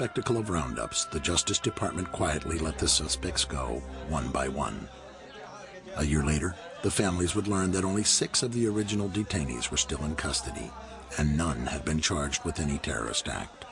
spectacle of roundups, the Justice Department quietly let the suspects go, one by one. A year later, the families would learn that only 6 of the original detainees were still in custody, and none had been charged with any terrorist act.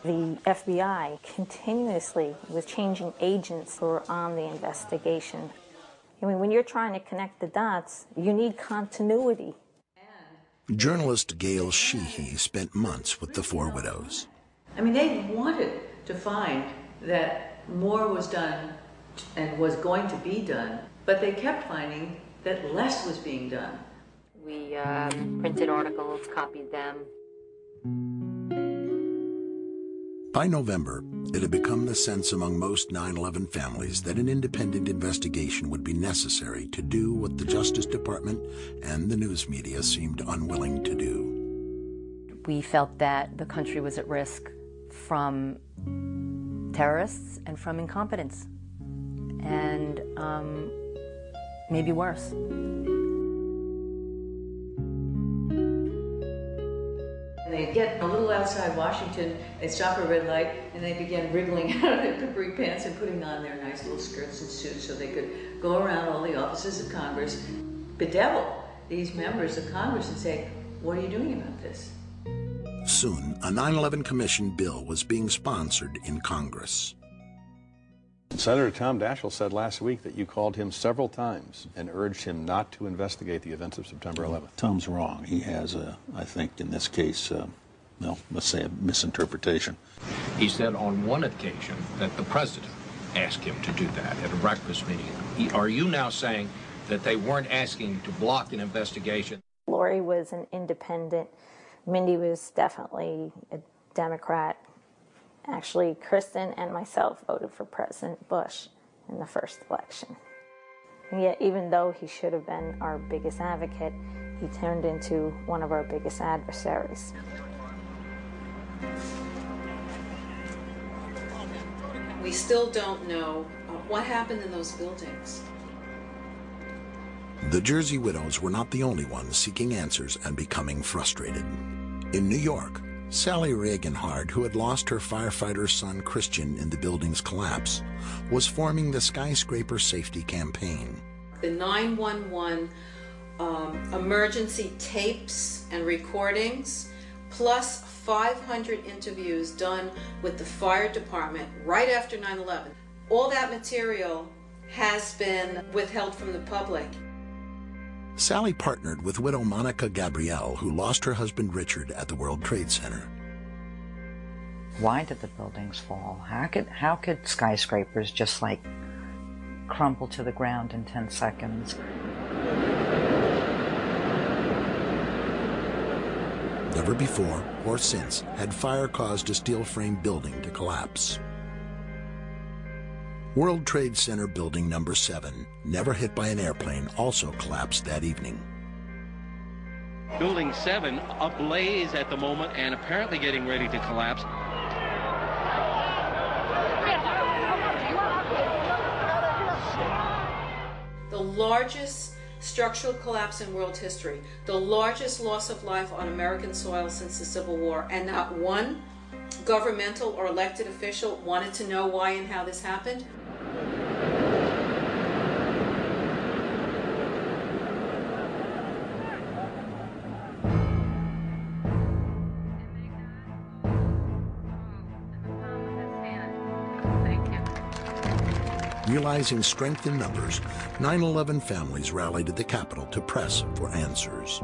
The FBI continuously was changing agents who were on the investigation. I mean, when you're trying to connect the dots, you need continuity. Journalist Gail Sheehy spent months with the 4 widows. I mean, they wanted to find that more was done and was going to be done, but they kept finding that less was being done. We printed articles, copied them. By November, it had become the sense among most 9/11 families that an independent investigation would be necessary to do what the Justice Department and the news media seemed unwilling to do. We felt that the country was at risk from terrorists and from incompetence, and maybe worse. They get a little outside Washington, they stop at a red light, and they began wriggling out of their capri pants and putting on their nice little skirts and suits so they could go around all the offices of Congress, bedevil these members of Congress and say, what are you doing about this? Soon, a 9/11 Commission bill was being sponsored in Congress. Senator Tom Daschle said last week that you called him several times and urged him not to investigate the events of September 11th. Tom's wrong. He has, I think, in this case, well, let's say a misinterpretation. He said on one occasion that the president asked him to do that at a breakfast meeting. Are you now saying that they weren't asking to block an investigation? Lori was an independent. Mindy was definitely a Democrat. Actually, Kristen and myself voted for President Bush in the first election. And yet, even though he should have been our biggest advocate, he turned into one of our biggest adversaries. We still don't know what happened in those buildings. The Jersey widows were not the only ones seeking answers and becoming frustrated. In New York, Sally Reaganhard, who had lost her firefighter son Christian in the building's collapse, was forming the Skyscraper Safety Campaign. The 911 emergency tapes and recordings, plus 500 interviews done with the fire department right after 9/11. All that material has been withheld from the public. Sally partnered with widow Monica Gabrielle, who lost her husband Richard at the World Trade Center. Why did the buildings fall? How could skyscrapers just like crumble to the ground in 10 seconds? Never before or since had fire caused a steel-framed building to collapse. World Trade Center Building Number 7, never hit by an airplane, also collapsed that evening. Building 7 ablaze at the moment and apparently getting ready to collapse. The largest structural collapse in world history, the largest loss of life on American soil since the Civil War, and not one governmental or elected official wanted to know why and how this happened. Realizing strength in numbers, 9/11 families rallied at the Capitol to press for answers.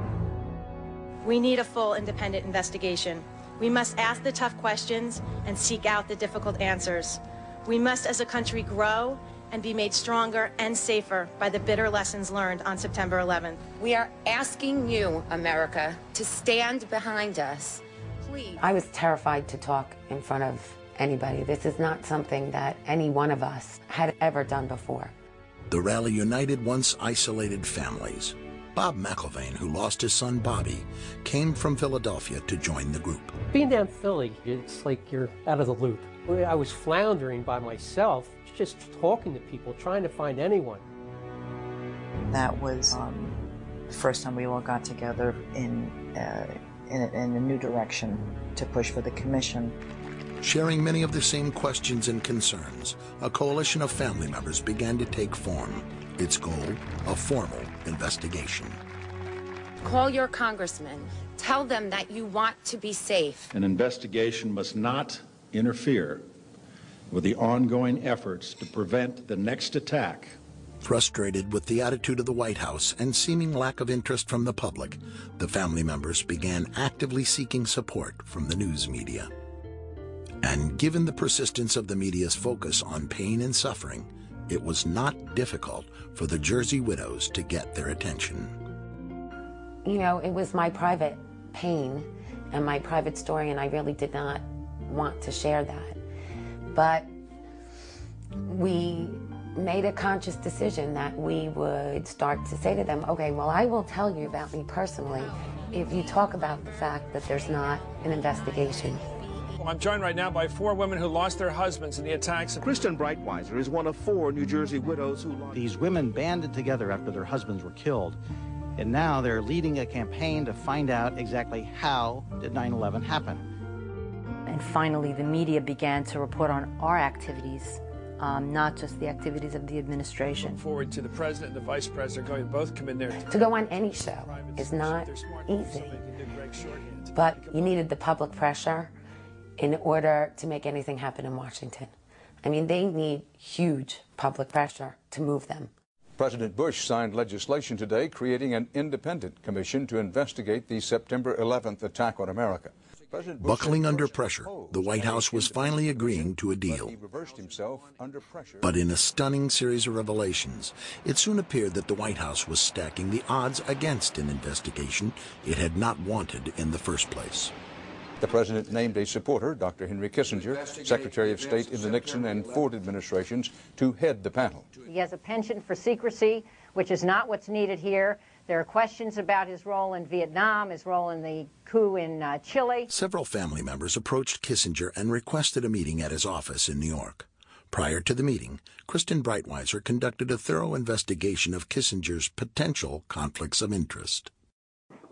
We need a full independent investigation. We must ask the tough questions and seek out the difficult answers. We must, as a country, grow and be made stronger and safer by the bitter lessons learned on September 11th. We are asking you, America, to stand behind us. Please. I was terrified to talk in front of anybody. This is not something that any one of us had ever done before. The rally united once isolated families. Bob McIlvaine, who lost his son Bobby, came from Philadelphia to join the group. Being down Philly, it's like you're out of the loop. I was floundering by myself, just talking to people, trying to find anyone. That was the first time we all got together in a new direction to push for the commission. Sharing many of the same questions and concerns, a coalition of family members began to take form. Its goal, a formal investigation. Call your congressman. Tell them that you want to be safe. An investigation must not interfere with the ongoing efforts to prevent the next attack. Frustrated with the attitude of the White House and seeming lack of interest from the public, the family members began actively seeking support from the news media. And given the persistence of the media's focus on pain and suffering, it was not difficult for the Jersey widows to get their attention. You know, it was my private pain and my private story, and I really did not want to share that. But we made a conscious decision that we would start to say to them, okay, well, I will tell you about me personally if you talk about the fact that there's not an investigation. I'm joined right now by 4 women who lost their husbands in the attacks. Kristen Breitweiser is one of 4 New Jersey widows who lost. These women banded together after their husbands were killed, and now they're leading a campaign to find out exactly how did 9/11 happen. And finally, the media began to report on our activities, not just the activities of the administration. Look forward to the president and the vice president going to both come in there. To go on any show is not easy, but you needed the public pressure in order to make anything happen in Washington. I mean, they need huge public pressure to move them. President Bush signed legislation today creating an independent commission to investigate the September 11th attack on America. Buckling under pressure, the White House was finally agreeing to a deal. But in a stunning series of revelations, it soon appeared that the White House was stacking the odds against an investigation it had not wanted in the first place. The president named a supporter, Dr. Henry Kissinger, Secretary of State in the Nixon and Ford administrations, to head the panel. He has a penchant for secrecy, which is not what's needed here. There are questions about his role in Vietnam, his role in the coup in Chile. Several family members approached Kissinger and requested a meeting at his office in New York. Prior to the meeting, Kristen Breitweiser conducted a thorough investigation of Kissinger's potential conflicts of interest.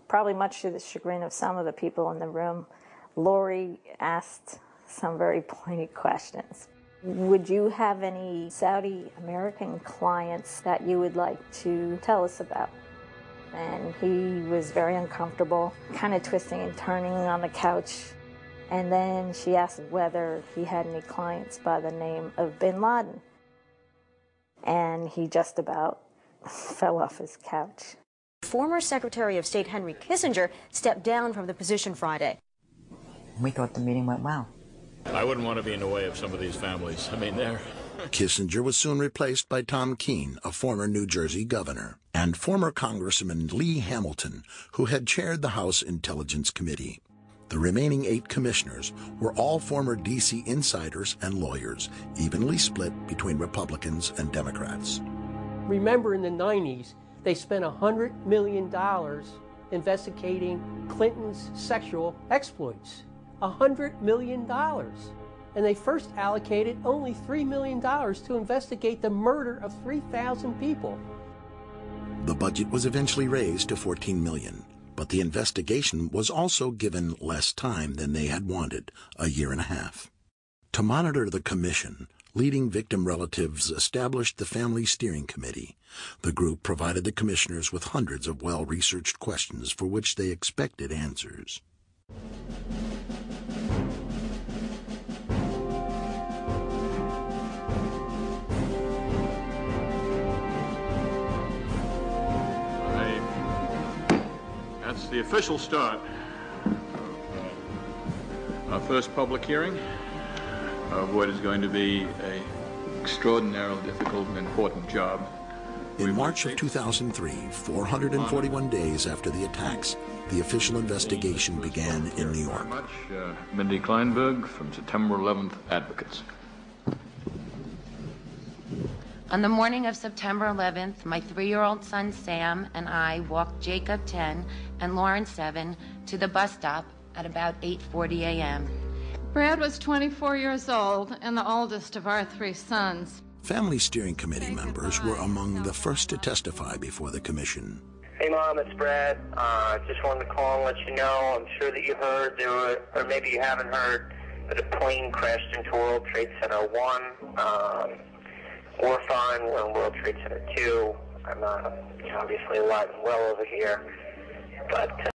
Probably much to the chagrin of some of the people in the room, Lori asked some very pointed questions. Would you have any Saudi American clients that you would like to tell us about? And he was very uncomfortable, kind of twisting and turning on the couch. And then she asked whether he had any clients by the name of Bin Laden. And he just about fell off his couch. Former Secretary of State Henry Kissinger stepped down from the position Friday. We thought the meeting went well. I wouldn't want to be in the way of some of these families. I mean, they're... Kissinger was soon replaced by Tom Keene, a former New Jersey governor, and former Congressman Lee Hamilton, who had chaired the House Intelligence Committee. The remaining 8 commissioners were all former D.C. insiders and lawyers, evenly split between Republicans and Democrats. Remember, in the 90s, they spent $100 million investigating Clinton's sexual exploits. $100 million. And they first allocated only $3 million to investigate the murder of 3,000 people. The budget was eventually raised to $14 million, but the investigation was also given less time than they had wanted, a year and a half. To monitor the commission, leading victim relatives established the Family Steering Committee. The group provided the commissioners with hundreds of well-researched questions for which they expected answers. That's the official start of our first public hearing of what is going to be an extraordinarily difficult and important job. In March of 2003, 441 days after the attacks, the official investigation began in New York. Mindy Kleinberg from September 11th Advocates. On the morning of September 11th, my 3-year-old son Sam and I walked Jacob 10 and Lauren 7 to the bus stop at about 8:40 a.m. Brad was 24 years old and the oldest of our 3 sons. Family Steering Committee members were among the first to testify before the commission. Hey Mom, it's Brad. Just wanted to call and let you know, I'm sure that you heard, or maybe you haven't heard, the plane crashed into World Trade Center 1. We're fine. We're in World Trade Center 2. I'm obviously alive and well over here, but